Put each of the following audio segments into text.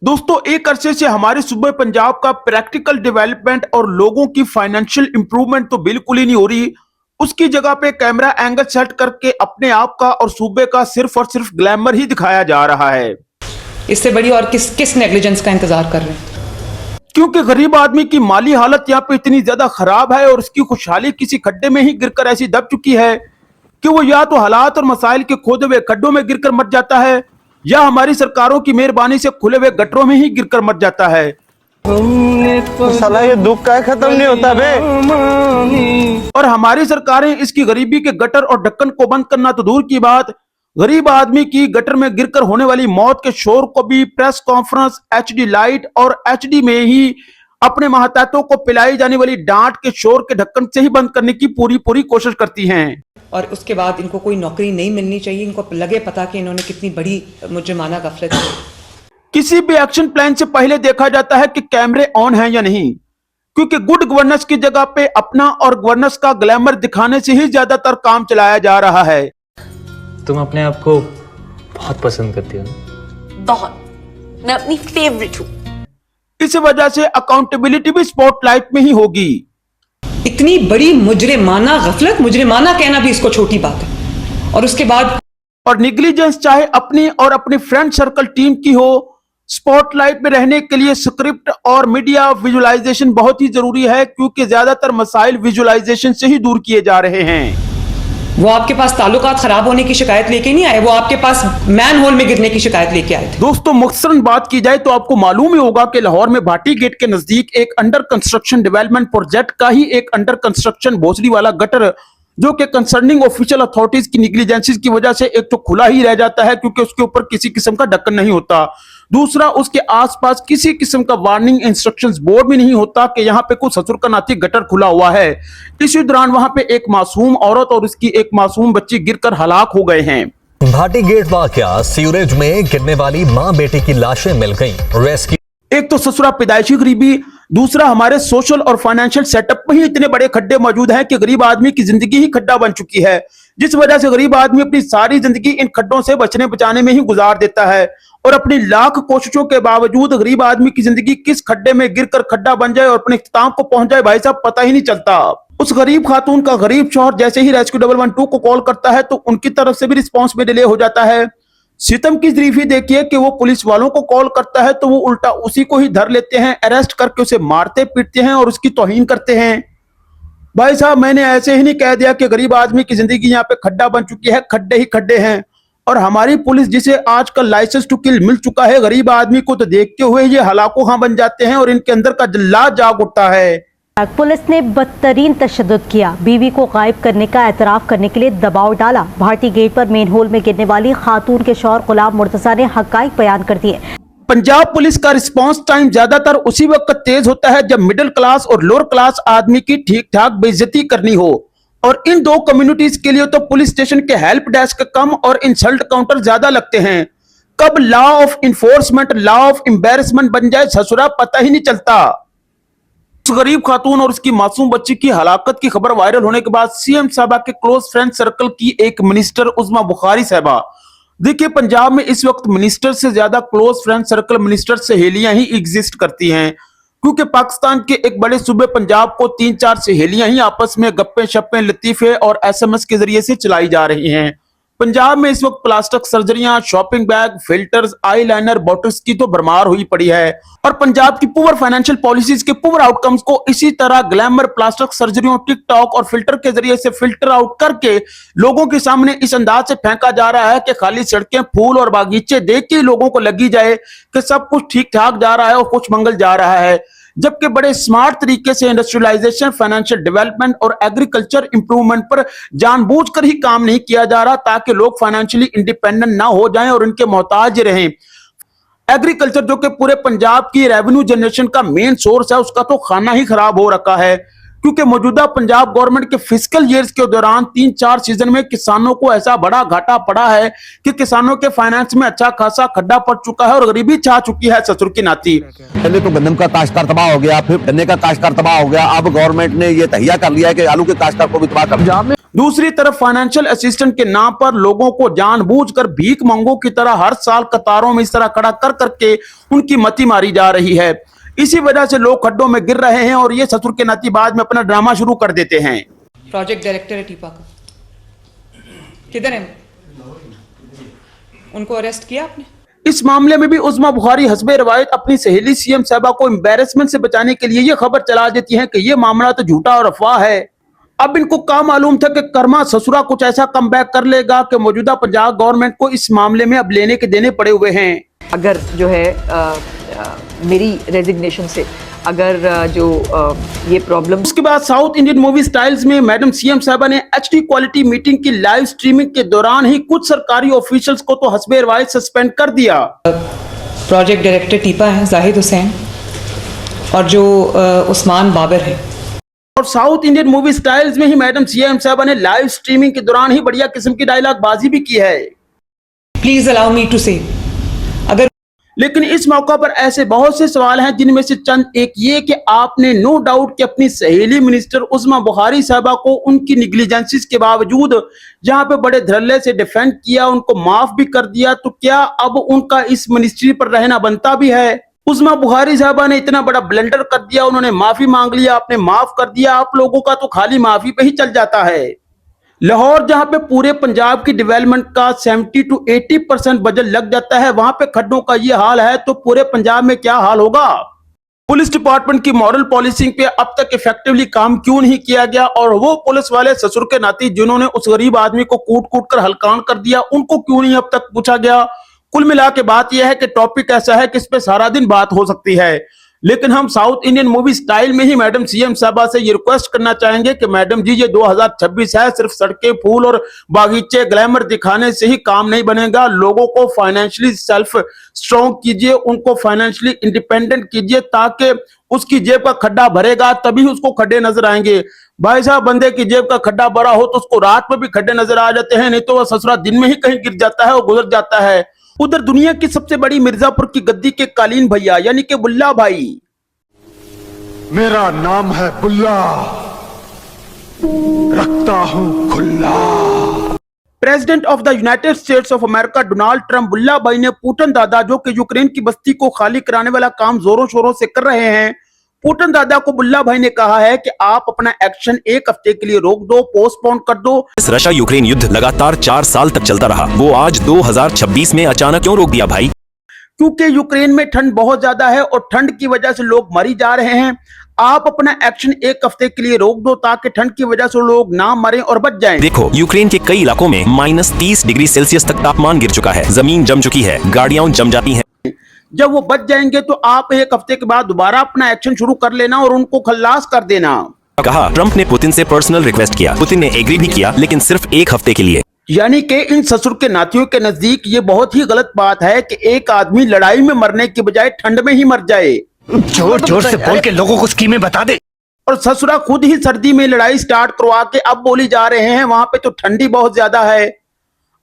दोस्तों, एक अरसे से हमारे सूबे पंजाब का प्रैक्टिकल डेवलपमेंट और लोगों की फाइनेंशियल इंप्रूवमेंट तो बिल्कुल ही नहीं हो रही। उसकी जगह पे कैमरा एंगल सेट करके अपने आप का और सूबे का सिर्फ और सिर्फ ग्लैमर ही दिखाया जा रहा है। इससे बड़ी और किस नेग्लिजेंस का इंतजार कर रहे हैं? क्योंकि गरीब आदमी की माली हालत यहाँ पे इतनी ज्यादा खराब है और उसकी खुशहाली किसी खड्डे में ही गिरकर ऐसी दब चुकी है कि वो या तो हालात और मसाइल के खोदे हुए खड्डों में गिरकर मर जाता है या हमारी सरकारों की मेहरबानी से खुले हुए गटरों में ही गिरकर मर जाता है। तो साला ये दुख का खत्म नहीं होता बे। और हमारी सरकारें इसकी गरीबी के गटर और ढक्कन को बंद करना तो दूर की बात, गरीब आदमी की गटर में गिरकर होने वाली मौत के शोर को भी प्रेस कॉन्फ्रेंस, एचडी लाइट और एचडी में ही अपने महतातों को पिलाई जाने वाली डांट के शोर के ढक्कन से ही बंद करने की पूरी कोशिश करती हैं। और उसके बाद इनको कोई नौकरी नहीं मिलनी चाहिए, इनको लगे पता कि इन्होंने कितनी बड़ी मुजरिमाना गफलत की। किसी भी एक्शन प्लान से पहले देखा जाता है कि कैमरे ऑन हैं या नहीं, क्योंकि गुड गवर्नेंस की जगह पे अपना और गवर्नेंस का ग्लैमर दिखाने से ही ज्यादातर काम चलाया जा रहा है। तुम अपने आप को बहुत पसंद करती हो ना? बहुत। मैं अपनी फेवरेट हूँ। इस वजह से अकाउंटेबिलिटी भी स्पॉटलाइट में ही होगी। इतनी बड़ी मुजरिमाना गफलत, मुजरिमाना कहना भी इसको छोटी बात है। और उसके बाद और निग्लिजेंस चाहे अपनी और अपनी फ्रेंड सर्कल टीम की हो, स्पॉटलाइट में रहने के लिए स्क्रिप्ट और मीडिया विजुअलाइजेशन बहुत ही जरूरी है, क्योंकि ज्यादातर मसाइल विजुअलाइजेशन से ही दूर किए जा रहे हैं। वो आपके पास ताल्लुकात खराब होने की शिकायत लेके नहीं आए, वो आपके पास मैन होल में गिरने की शिकायत लेके आए थे। दोस्तों, मुख्तसरन बात की जाए तो आपको मालूम ही होगा कि लाहौर में भाटी गेट के नजदीक एक अंडर कंस्ट्रक्शन डेवलपमेंट प्रोजेक्ट का ही एक अंडर कंस्ट्रक्शन भोसड़ी वाला गटर, जो कि कंसर्निंग ऑफिशियल अथॉरिटीज की निग्लिजेंसीज की वजह से एक तो खुला ही रह जाता है क्योंकि उसके ऊपर किसी किस्म का ढक्कन नहीं होता, दूसरा उसके आसपास किसी किस्म का वार्निंग इंस्ट्रक्शंस बोर्ड भी नहीं होता कि यहाँ पे कुछ ससुर का नाती गटर खुला हुआ है। इसी दौरान वहां पे एक मासूम औरत और उसकी एक मासूम बच्ची गिरकर हलाक हो गए हैं। भाटी गेट वाकया, सीवरेज में गिरने वाली मां बेटे की लाशें मिल गईं, रेस्क्यू। एक तो ससुरा पैदाइशी गरीबी, दूसरा हमारे सोशल और फाइनेंशियल सेटअप में ही इतने बड़े खड्डे मौजूद हैं कि गरीब आदमी की जिंदगी ही खड्डा बन चुकी है, जिस वजह से गरीब आदमी अपनी सारी जिंदगी इन खड्डों से बचने बचाने में ही गुजार देता है। और अपनी लाख कोशिशों के बावजूद गरीब आदमी की जिंदगी किस खड्डे में गिरकर खड्डा बन जाए और अपने इख्तिताम को पहुंच जाए, भाई साहब, पता ही नहीं चलता। उस गरीब खातून का गरीब शौहर जैसे ही रेस्क्यू 112 को कॉल करता है तो उनकी तरफ से भी रिस्पॉन्स में डिले हो जाता है। सितम की ज़रीफ़ी देखिए कि वो पुलिस वालों को कॉल करता है तो वो उल्टा उसी को ही धर लेते हैं, अरेस्ट करके उसे मारते पीटते हैं और उसकी तौहीन करते हैं। भाई साहब, मैंने ऐसे ही नहीं कह दिया कि गरीब आदमी की जिंदगी यहाँ पे खड्डा बन चुकी है, खड्डे ही खड्डे हैं। और हमारी पुलिस, जिसे आजकल लाइसेंस टू किल मिल चुका है, गरीब आदमी को तो देखते हुए ये हलाकों खां बन जाते हैं और इनके अंदर का जल्लाद जाग उठता है। पुलिस ने बदतरीन तशद्दुद किया, बीवी को गायब करने का एतराफ करने के लिए दबाव डाला। भाटी गेट पर मेन होल में गिरने वाली खातून के शौहर गुलाम मुर्तजा ने हकाइक बयान कर दिए। पंजाब पुलिस का रिस्पांस टाइम ज्यादातर उसी वक्त तेज होता है जब मिडिल क्लास और लोअर क्लास आदमी की ठीक ठाक बेइज्जती करनी हो, और इन दो कम्युनिटीज के लिए तो पुलिस स्टेशन के हेल्प डेस्क कम और इंसल्ट काउंटर ज्यादा लगते हैं। कब law of enforcement law of embarrassment बन जाए ससुरा, पता ही नहीं चलता। उस गरीब खातून और उसकी मासूम बच्ची की हलाकत की खबर वायरल होने के बाद सीएम साहबा के क्लोज फ्रेंड सर्कल की एक मिनिस्टर उज़मा बुखारी साहबा, देखिए पंजाब में इस वक्त मिनिस्टर से ज्यादा क्लोज फ्रेंड सर्कल मिनिस्टर सहेलियां ही एग्जिस्ट करती हैं, क्योंकि पाकिस्तान के एक बड़े सूबे पंजाब को 3-4 सहेलियां ही आपस में गप्पे शप्पे, लतीफे और एसएमएस के जरिए से चलाई जा रही हैं। पंजाब में इस वक्त प्लास्टिक सर्जरियां, shopping bag, filters, eyeliner, bottles की तो भरमार हुई पड़ी है। और पंजाब की पुअर फाइनेंशियल पॉलिसीज के पुअर आउटकम्स को इसी तरह ग्लैमर, प्लास्टिक सर्जरियों, टिकटॉक और फिल्टर के जरिए से फिल्टर आउट करके लोगों के सामने इस अंदाज से फेंका जा रहा है कि खाली सड़कें, फूल और बागीचे देख के लोगों को लगी जाए कि सब कुछ ठीक ठाक जा रहा है और कुछ मंगल जा रहा है, जबकि बड़े स्मार्ट तरीके से इंडस्ट्रियलाइजेशन, फाइनेंशियल डेवलपमेंट और एग्रीकल्चर इंप्रूवमेंट पर जानबूझकर ही काम नहीं किया जा रहा ताकि लोग फाइनेंशियली इंडिपेंडेंट ना हो जाएं और इनके मोहताज रहें। एग्रीकल्चर, जो कि पूरे पंजाब की रेवेन्यू जनरेशन का मेन सोर्स है, उसका तो खाना ही खराब हो रखा है, क्योंकि मौजूदा पंजाब गवर्नमेंट के फिस्कल ईयर्स के दौरान 3-4 सीजन में किसानों को ऐसा बड़ा घाटा पड़ा है कि किसानों के फाइनेंस में अच्छा खासा खड्डा पड़ चुका है और गरीबी छा चुकी है ससुर की नाती। पहले तो गन्नम का काश्तकार तबाह हो गया, फिर गन्ने का काश्तकार तबाह हो गया, अब गवर्नमेंट ने ये तहिया कर लिया है कि आलू के काश्तकार को भी तबाह कर दिया। दूसरी तरफ फाइनेंशियल असिस्टेंट के नाम पर लोगों को जानबूझकर भीख मंगों की तरह हर साल कतारों में इस तरह खड़ा कर करके उनकी मती मारी जा रही है। इसी वजह से लोग खड्डों में गिर रहे हैं और ये ससुर के नाती बाद में अपना ड्रामा शुरू कर देते हैं। प्रोजेक्ट डायरेक्टर है टीपा का, किधर है? उनको अरेस्ट किया आपने? इस मामले में भी उस्मा बुखारी हस्बे रवायत अपनी सहेली सीएम साहबा को एम्बैरेसमेंट से बचाने के लिए ये खबर चला देती है कि ये मामला तो झूठा और अफवाह है। अब इनको क्या मालूम था कि कर्मा ससुरा कुछ ऐसा कमबैक कर लेगा कि मौजूदा पंजाब गवर्नमेंट को इस मामले में अब लेने के देने पड़े हुए हैं। अगर जो है मेरी रेजिग्नेशन से अगर ये प्रॉब्लम। उसके बाद साउथ इंडियन मूवी स्टाइल्स में मैडम सीएम साहबा ने एचडी क्वालिटी मीटिंग की लाइव स्ट्रीमिंग के दौरान ही कुछ सरकारी ऑफिशियल्स को तो हस्बे रवायत सस्पेंड कर दिया। प्रोजेक्ट डायरेक्टर टीपा है जाहिद हुसैन और जो उस्मान बाबर है। और साउथ इंडियन मूवी स्टाइल्स में ही मैडम सीएम साहबा ने लाइव स्ट्रीमिंग के दौरान ही बढ़िया किस्म की डायलॉग बाजी भी की है। प्लीज अलाउ मी टू से, अगर लेकिन इस मौका पर ऐसे बहुत से सवाल हैं जिनमें से चंद एक ये कि आपने नो डाउट कि अपनी सहेली मिनिस्टर उस्मा बुखारी साहबा को उनकी निग्लिजेंसिस के बावजूद जहां पे बड़े धड़ल्ले से डिफेंड किया, उनको माफ भी कर दिया, तो क्या अब उनका इस मिनिस्ट्री पर रहना बनता भी है? उस्मा बुखारी साहबा ने इतना बड़ा ब्लंडर कर दिया, उन्होंने माफी मांग लिया, आपने माफ कर दिया, आप लोगों का तो खाली माफी पे ही चल जाता है। लाहौर जहां पे पूरे पंजाब की डेवलपमेंट का 70 to 80% बजट लग जाता है, वहां पे खड्डों का ये हाल है तो पूरे पंजाब में क्या हाल होगा? पुलिस डिपार्टमेंट की मॉरल पॉलिसिंग पे अब तक इफेक्टिवली काम क्यों नहीं किया गया? और वो पुलिस वाले ससुर के नाती जिन्होंने उस गरीब आदमी को कूट कूट कर हलकान कर दिया, उनको क्यों नहीं अब तक पूछा गया? कुल मिला के बात यह है कि टॉपिक ऐसा है कि इस पे सारा दिन बात हो सकती है, लेकिन हम साउथ इंडियन मूवी स्टाइल में ही मैडम सीएम साहबा से ये रिक्वेस्ट करना चाहेंगे कि मैडम जी, ये 2026 है, सिर्फ सड़कें, फूल और बागीचे, ग्लैमर दिखाने से ही काम नहीं बनेगा। लोगों को फाइनेंशियली सेल्फ स्ट्रॉन्ग कीजिए, उनको फाइनेंशियली इंडिपेंडेंट कीजिए, ताकि उसकी जेब का खड्डा भरेगा तभी उसको खड्डे नजर आएंगे। भाई साहब, बंदे की जेब का खड्डा भरा हो तो उसको रात में भी खड्डे नजर आ जाते हैं, नहीं तो वह ससुरा दिन में ही कहीं गिर जाता है और गुजर जाता है। उधर दुनिया की सबसे बड़ी मिर्जापुर की गद्दी के कालीन भैया यानी कि बुल्ला भाई। मेरा नाम है बुल्ला, रखता हूं खुल्ला। President of the United States of America Donald Trump बुल्ला भाई ने पुतिन दादा, जो कि यूक्रेन की बस्ती को खाली कराने वाला काम जोरों शोरों से कर रहे हैं, पुतिन दादा को बुल्ला भाई ने कहा है कि आप अपना एक्शन एक हफ्ते के लिए रोक दो, पोस्टपोन कर दो। इस रशिया यूक्रेन युद्ध लगातार 4 साल तक चलता रहा, वो आज 2026 में अचानक क्यों रोक दिया भाई? क्योंकि यूक्रेन में ठंड बहुत ज्यादा है और ठंड की वजह से लोग मरी जा रहे हैं। आप अपना एक्शन एक हफ्ते के लिए रोक दो ताकि ठंड की वजह से लोग ना मरें और बच जाएं। देखो, यूक्रेन के कई इलाकों में -30 डिग्री सेल्सियस तक तापमान गिर चुका है, जमीन जम चुकी है, गाड़ियां जम जाती हैं। जब वो बच जाएंगे तो आप एक हफ्ते के बाद दोबारा अपना एक्शन शुरू कर लेना और उनको खल्लास कर देना। कहा ट्रंप ने पुतिन से पर्सनल रिक्वेस्ट किया, पुतिन ने एग्री भी किया, लेकिन सिर्फ एक हफ्ते के लिए। यानी कि इन ससुर के नातियों के नजदीक ये बहुत ही गलत बात है कि एक आदमी लड़ाई में मरने की बजाय ठंड में ही मर जाए। जोर जोर से बोल के लोगों को स्कीमें बता दे। और ससुरा खुद ही सर्दी में लड़ाई स्टार्ट करवा के अब बोली जा रहे हैं वहां पे तो ठंडी बहुत ज्यादा है।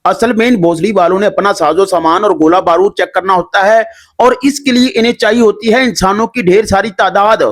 असल में इन भोसड़ी वालों ने अपना साजो सामान और गोला बारूद चेक करना होता है और इसके लिए इन्हें चाहिए होती है इंसानों की ढेर सारी तादाद।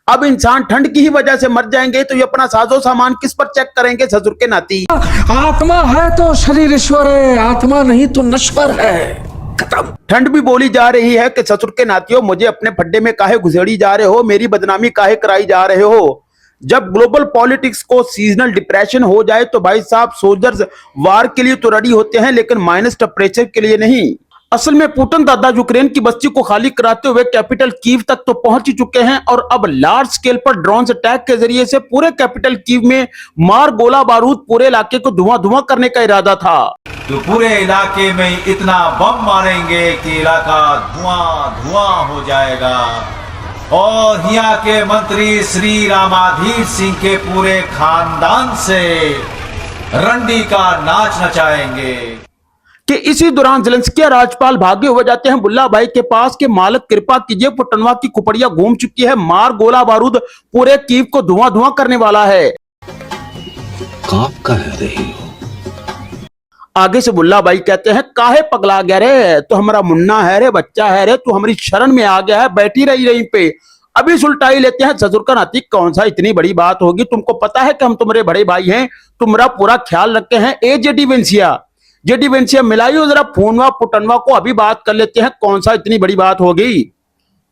अब इंसान ठंड की ही वजह से मर जाएंगे तो ये अपना साजो सामान किस पर चेक करेंगे ससुर के नाती? आत्मा है तो शरीर ईश्वर है, आत्मा नहीं तो नश्वर है। खत्म। ठंड भी बोली जा रही है कि ससुर के नातियों, मुझे अपने फड्डे में काहे घुसेड़ी जा रहे हो, मेरी बदनामी काहे कराई जा रहे हो? जब ग्लोबल पॉलिटिक्स को सीजनल डिप्रेशन हो जाए तो भाई साहब सोल्जर्स वार के लिए तो रेडी होते हैं, लेकिन माइनस टेम्परेचर के लिए नहीं। असल में पुतिन दादा यूक्रेन की बस्ती को खाली कराते हुए कैपिटल कीव तक तो पहुंच ही चुके हैं और अब लार्ज स्केल पर ड्रोन अटैक के जरिए से पूरे कैपिटल कीव में मार गोला बारूद पूरे इलाके को धुआं करने का इरादा था। तो पूरे इलाके में इतना बम मारेंगे कि इलाका धुआं हो जाएगा और यहाँ के मंत्री श्री रामाधीर सिंह के पूरे खानदान से रंडी का नाच नचाएंगे। कि इसी दौरान ज़ेलेंस्की राज्यपाल भागे हुए जाते हैं बुल्ला भाई के पास के मालिक कृपा कीजिए, पुटनवा की खुपड़िया घूम चुकी है, मार गोला बारूद पूरे कीव को धुआं करने वाला है। कब कह रही हो? आगे से बुल्ला भाई कहते हैं, काहे पगला गया रे, तो हमारा मुन्ना है रे, बच्चा है रे, तू हमारी शरण में आ गया है, बैठी रही पे। अभी सुलटाई लेते हैं ससुर का नाती, कौन सा इतनी बड़ी बात होगी, तुमको पता है कि हम तुम्हारे बड़े भाई हैं, तुम्हारा पूरा ख्याल रखते हैं। ए जेडी वेंसिया मिलाइयो जरा फोनवा पुटनवा को, अभी बात कर लेते हैं, कौन सा इतनी बड़ी बात होगी।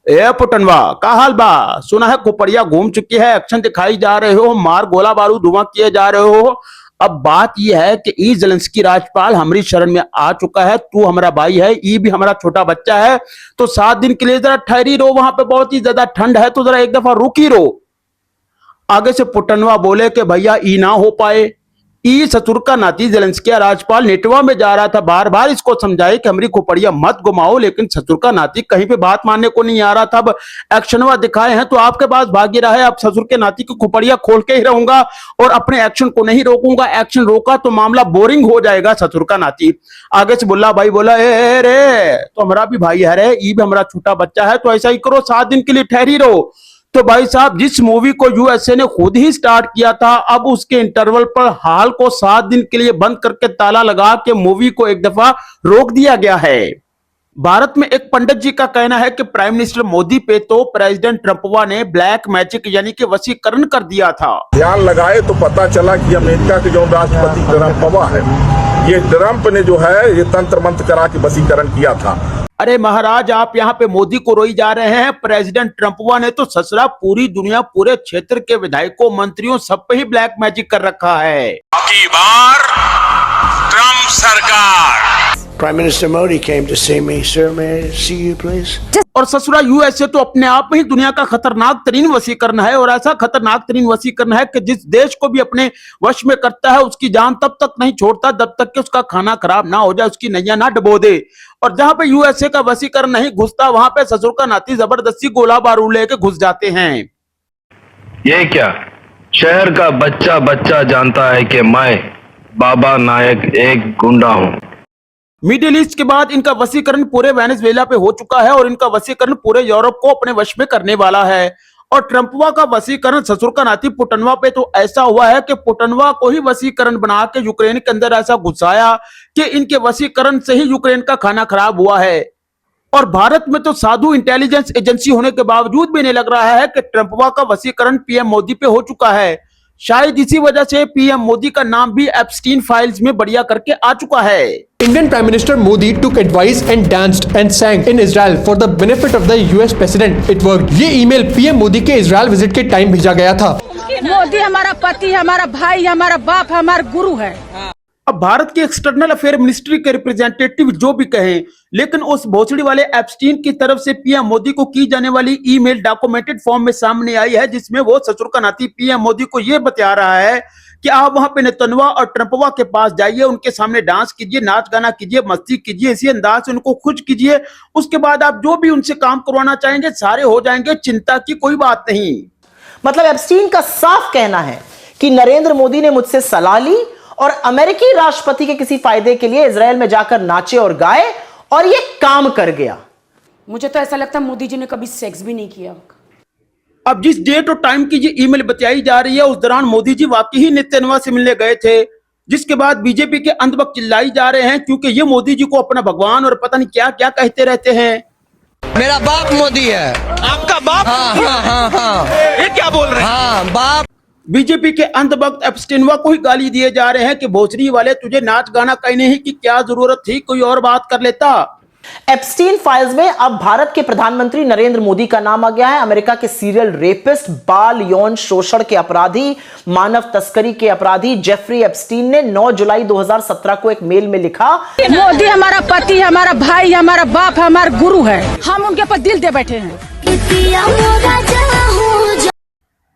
ए पुटनवा का हाल बा, सुना है खोपड़िया घूम चुकी है, एक्शन दिखाई जा रहे हो, मार गोला बारूद धुआं किए जा रहे हो। अब बात यह है कि ई ज़ेलेंस्की राज्यपाल हमारी शरण में आ चुका है, तू हमारा भाई है, ई भी हमारा छोटा बच्चा है, तो 7 दिन के लिए जरा ठहरी रहो, वहां पे बहुत ही ज्यादा ठंड है, तो जरा एक दफा रुकी रहो। आगे से पुटनवा बोले कि भैया ई ना हो पाए। ई ससुर का नाती ज़ेलेंस्की राज्यपाल नेटवा में जा रहा था, बार बार इसको समझाए कि हमारी खोपड़िया मत घुमाओ, लेकिन ससुर का नाती कहीं पे बात मानने को नहीं आ रहा था। अब एक्शनवा दिखाए हैं तो आपके पास भागी रहा है, अब ससुर के नाती की खोपड़िया खोल के ही रहूंगा और अपने एक्शन को नहीं रोकूंगा, एक्शन रोका तो मामला बोरिंग हो जाएगा। ससुर का नाती आगे से बुल्ला भाई बोला, ए रे तो हमारा भी भाई है रे, ई भी हमारा छोटा बच्चा है, तो ऐसा ही करो, 7 दिन के लिए ठहरी रहो। तो भाई साहब, जिस मूवी को यूएसए ने खुद ही स्टार्ट किया था, अब उसके इंटरवल पर हाल को 7 दिन के लिए बंद करके ताला लगा के मूवी को एक दफा रोक दिया गया है। भारत में एक पंडित जी का कहना है कि प्राइम मिनिस्टर मोदी पे तो प्रेसिडेंट ट्रंपवा ने ब्लैक मैजिक यानी कि वशीकरण कर दिया था। ध्यान लगाए तो पता चला कि अमेरिका के जो राष्ट्रपति ट्रंपवा है, ये ट्रंप ने जो है ये तंत्र मंत्र करा के वशीकरण किया था। अरे महाराज, आप यहाँ पे मोदी को रोई जा रहे हैं, प्रेसिडेंट ट्रंपवा ने तो ससुरा पूरी दुनिया, पूरे क्षेत्र के विधायकों, मंत्रियों, सब पे ही ब्लैक मैजिक कर रखा है। की बार ट्रंप सरकार। Prime Minister Modi came to see me. Sir, may I see you, please? और ससुरा यूएसए तो अपने आप में ही दुनिया का खतरनाक तरीन वशीकरण है, और ऐसा खतरनाक तरीन वशीकरण है कि जिस देश को भी अपने वश में करता है उसकी जान तब तक नहीं छोड़ता जब तक कि उसका खाना खराब ना हो जाए, उसकी नैया ना डबो दे। और जहां पे यूएसए का वशीकरण नहीं घुसता, वहां पे ससुर का नाती जबरदस्ती गोला बारूद लेके घुस जाते हैं। ये क्या शहर का बच्चा बच्चा जानता है कि मैं बाबा नायक एक गुंडा हूँ। मिडिल ईस्ट के बाद इनका वशीकरण पूरे वेनेजुएला पे हो चुका है और इनका वशीकरण पूरे यूरोप को अपने वश में करने वाला है। और ट्रंपवा का वशीकरण ससुर का नाती पुटनवा पे तो ऐसा हुआ है कि पुटनवा को ही वशीकरण बना के यूक्रेन के अंदर ऐसा घुसाया कि इनके वशीकरण से ही यूक्रेन का खाना खराब हुआ है। और भारत में तो साधु इंटेलिजेंस एजेंसी होने के बावजूद भी नहीं लग रहा है कि ट्रंपवा का वशीकरण पीएम मोदी पे हो चुका है। शायद इसी वजह से पीएम मोदी का नाम भी एप्स्टीन फाइल्स में बढ़िया करके आ चुका है। Indian Prime Minister Modi took advice and danced and sang in Israel for the benefit of the US President. It worked. ये ईमेल पीएम मोदी के इजराइल विजिट के टाइम भेजा गया था। मोदी हमारा पति, हमारा भाई, हमारा बाप, हमारा गुरु है। अब भारत के एक्सटर्नल अफेयर मिनिस्ट्री के रिप्रेजेंटेटिव जो भी कहें, लेकिन उस भोसड़ी वाले एप्स्टीन की तरफ से पीएम मोदी को की जाने वाली ईमेल डॉक्यूमेंटेड फॉर्म में सामने आई है, जिसमें वो ससुर का नाती पीएम मोदी को ये बता रहा है कि आप वहां पे नेतन्याहू और ट्रंपवा के पास जाइए, उनके सामने डांस कीजिए, नाच गाना कीजिए, मस्ती कीजिए, इसी अंदाज से उनको खुश कीजिए। उसके बाद आप जो भी उनसे काम करवाना चाहेंगे सारे हो जाएंगे, चिंता की कोई बात नहीं। मतलब एप्स्टीन का साफ कहना है कि नरेंद्र मोदी ने मुझसे सलाह ली और अमेरिकी राष्ट्रपति के किसी फायदे के लिए इजराइल में जाकर नाचे और गाए और ये काम कर गया। मुझे तो ऐसा लगता है मोदी जी ने कभी सेक्स भी नहीं किया। अब जिस डेट और टाइम की ये ईमेल बताई जा रही है, उस दौरान मोदी जी वाकई ही नेतन्याहू से मिलने गए थे, जिसके बाद बीजेपी के अंत वक्त चिल्लाई जा रहे हैं क्योंकि ये मोदी जी को अपना भगवान और पता नहीं क्या क्या कहते रहते हैं। मेरा बाप मोदी है। आपका बाप? हाँ हाँ हाँ हाँ। ये क्या बोल रहे हैं? हाँ बाप। बीजेपी के अंत वक्त एप्स्टीनवा को ही गाली दिए जा रहे हैं कि भोसड़ी वाले तुझे नाच गाना कहने ही की क्या जरूरत थी, कोई और बात कर लेता। एप्स्टीन फाइल्स में अब भारत के प्रधानमंत्री नरेंद्र मोदी का नाम आ गया है। अमेरिका के सीरियल रेपिस्ट, बाल यौन शोषण के अपराधी, मानव तस्करी के अपराधी जेफरी एप्स्टीन ने 9 जुलाई 2017 को एक मेल में लिखा, मोदी हमारा पति, हमारा भाई, हमारा बाप, हमारा गुरु है, हम उनके ऊपर दिल दे बैठे हैं।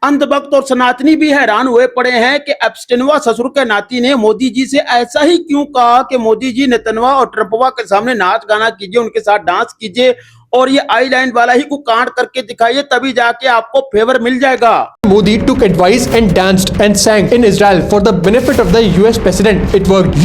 अंधभक्त और सनातनी भी हैरान हुए पड़े हैं कि एप्स्टीनवा ससुर के नाती ने मोदी जी से ऐसा ही क्यों कहा कि मोदी जी नेतन्याहू और ट्रंपवा के सामने नाच गाना कीजिए, उनके साथ डांस कीजिए और ये आईलैंड वाला ही को कांड करके दिखाइए, तभी जाके आपको फेवर मिल जाएगा। Modi took advice and danced and sang in Israel for the benefit of the US President. It worked.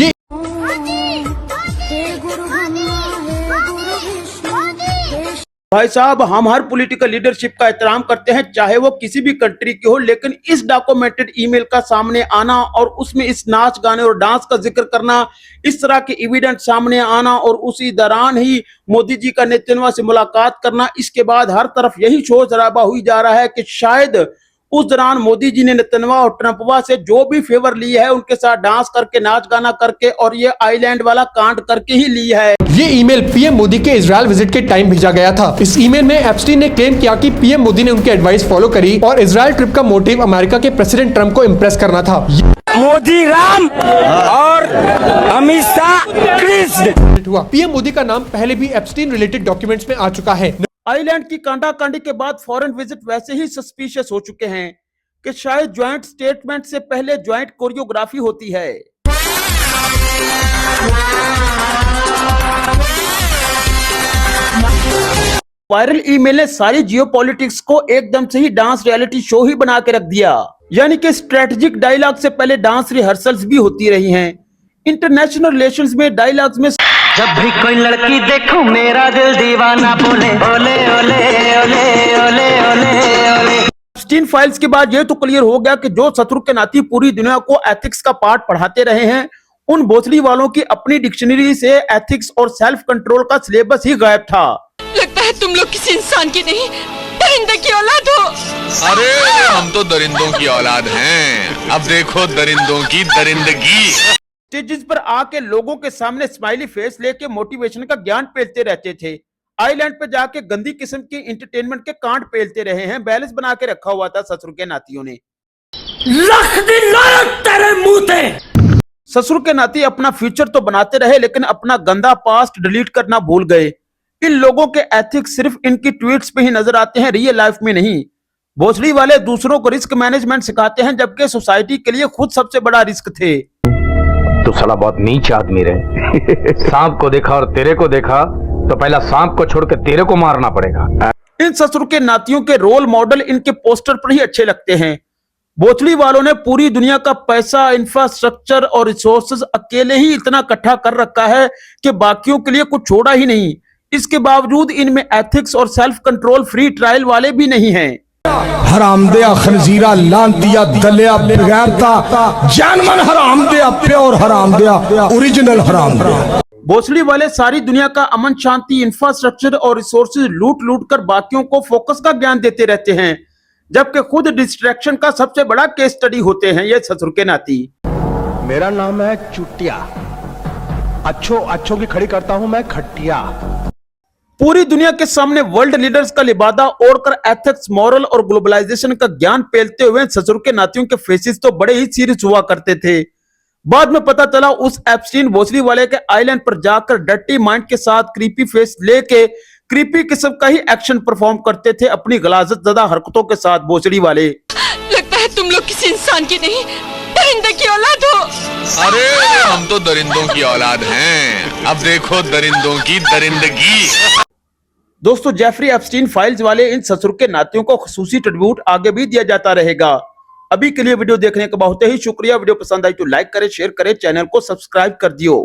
भाई साहब, हम हर पॉलिटिकल लीडरशिप का एहतराम करते हैं, चाहे वो किसी भी कंट्री की हो, लेकिन इस डॉक्यूमेंटेड ईमेल का सामने आना और उसमें इस नाच गाने और डांस का जिक्र करना, इस तरह के एविडेंस सामने आना और उसी दौरान ही मोदी जी का नेतन्याहू से मुलाकात करना, इसके बाद हर तरफ यही शोर शराबा हुई जा रहा है कि शायद उस दौरान मोदी जी ने नेतन्याहू और ट्रंपवा से जो भी फेवर ली है उनके साथ डांस करके, नाच गाना करके और ये आइलैंड वाला कांड करके ही ली है। ये ईमेल पीएम मोदी के इजराइल विजिट के टाइम भेजा गया था। इस ईमेल में एप्स्टीन ने क्लेम किया कि पीएम मोदी ने उनकी एडवाइस फॉलो करी और इजराइल ट्रिप का मोटिव अमेरिका के प्रेसिडेंट ट्रंप को इम्प्रेस करना था। मोदी राम और अमित शाह कृष्ण। पीएम मोदी का नाम पहले भी एप्स्टीन रिलेटेड डॉक्यूमेंट्स में आ चुका है। आइलैंड की कांडाकांडी के बाद फॉरेन विजिट वैसे ही सस्पिशियस हो चुके हैं कि शायद ज्वाइंट स्टेटमेंट से पहले ज्वाइंट कोरियोग्राफी होती है। वायरल ईमेल ने सारी जियोपॉलिटिक्स को एकदम से ही डांस रियलिटी शो ही बना के रख दिया, यानी कि स्ट्रेटेजिक डायलॉग से पहले डांस रिहर्सल्स भी होती रही हैं। इंटरनेशनल रिलेशंस में डायलॉग्स में जब भी कोई लड़की देखूं मेरा दिल दीवाना बोले ओले ओले ओले ओले ओले ओले। एप्स्टीन फाइल्स के बाद ये तो क्लियर हो गया कि जो शत्रु के नाती पूरी दुनिया को एथिक्स का पाठ पढ़ाते रहे हैं, उन भोसड़ी वालों की अपनी डिक्शनरी से एथिक्स और सेल्फ कंट्रोल का सिलेबस ही गायब था। लगता है तुम लोग किसी इंसान की नहीं, परिंदे की औलाद हो। अरे हम तो दरिंदों की औलाद हैं। अब देखो दरिंदों की दरिंदगी। स्टेजेस पर आके लोगों के सामने स्माइली फेस लेके मोटिवेशन का ज्ञान पेलते रहते थे। आइलैंड पे जाके गंदी किस्म की इंटरटेनमेंट के कांड पेलते रहे हैं। बैलेंस बना के रखा हुआ था ससुर के नातियों ने। रख दी लानत तेरे मुंह पे। ससुर के नाती अपना फ्यूचर तो बनाते रहे, लेकिन अपना गंदा पास्ट डिलीट करना भूल गए। इन लोगों के एथिक्स सिर्फ इनकी ट्वीट्स पे ही नजर आते हैं, रियल लाइफ में नहीं। भोसड़ी वाले दूसरों को रिस्क मैनेजमेंट सिखाते हैं, जबकि सोसाइटी के लिए खुद सबसे बड़ा रिस्क थे। तो साला बहुत नीच आदमी रहे। सांप को देखा और तेरे को देखा तो पहला सांप को छोड़ के तेरे को मारना पड़ेगा। इन ससुर के नातियों के रोल मॉडल इनके पोस्टर पर ही अच्छे लगते हैं। भोसड़ी वालों ने पूरी दुनिया का पैसा, इंफ्रास्ट्रक्चर और रिसोर्सेज अकेले ही इतना इकट्ठा कर रखा है कि बाकियों के लिए कुछ छोड़ा ही नहीं। इसके बावजूद इनमें एथिक्स और सेल्फ कंट्रोल फ्री ट्रायल वाले भी नहीं हैं। हरामदिया खनजीरा लांतिया दलिया बगैरता जानमन हरामदिया प्योर हरामदिया ओरिजिनल हरामदिया। भोसड़ी वाले सारी दुनिया का अमन शांति, इंफ्रास्ट्रक्चर और रिसोर्सेज लूट लूट कर बाकियों को फोकस का ज्ञान देते रहते हैं, जबकि खुद डिस्ट्रैक्शन का सबसे बड़ा केस स्टडी होते हैं ये ससुर के नाती। मेरा नाम है चुटिया, अच्छों की खड़ी करता हूं मैं खटिया। पूरी दुनिया के सामने वर्ल्ड लीडर्स का लिबादा ओढ़कर एथिक्स, मॉरल और ग्लोबलाइजेशन का ज्ञान पेलते हुए ससुर के नातियों के फेसेस तो बड़े ही सीरियस हुआ करते थे। बाद में पता चला उस एप्स्टीन भोसड़ी वाले के आइलैंड पर जाकर डर्टी माइंड के साथ क्रीपी फेस लेके क्रीपी किस्म का ही एक्शन परफॉर्म करते थे अपनी गलाजत ज़दा हरकतों के साथ भोसड़ी वाले। लगता है तुम लोग किसी इंसान की नहीं, परिंदे की औलाद हो। अरे हम तो दरिंदों की औलाद हैं। अब देखो दरिंदों की दरिंदगी। दोस्तों, जेफरी एप्स्टीन फाइल्स वाले इन ससुर के नातियों को खुसूसी ट्रिब्यूट आगे भी दिया जाता रहेगा। अभी के लिए वीडियो देखने का बहुत ही शुक्रिया। वीडियो पसंद आई तो लाइक करें, शेयर करें, चैनल को सब्सक्राइब कर दियो।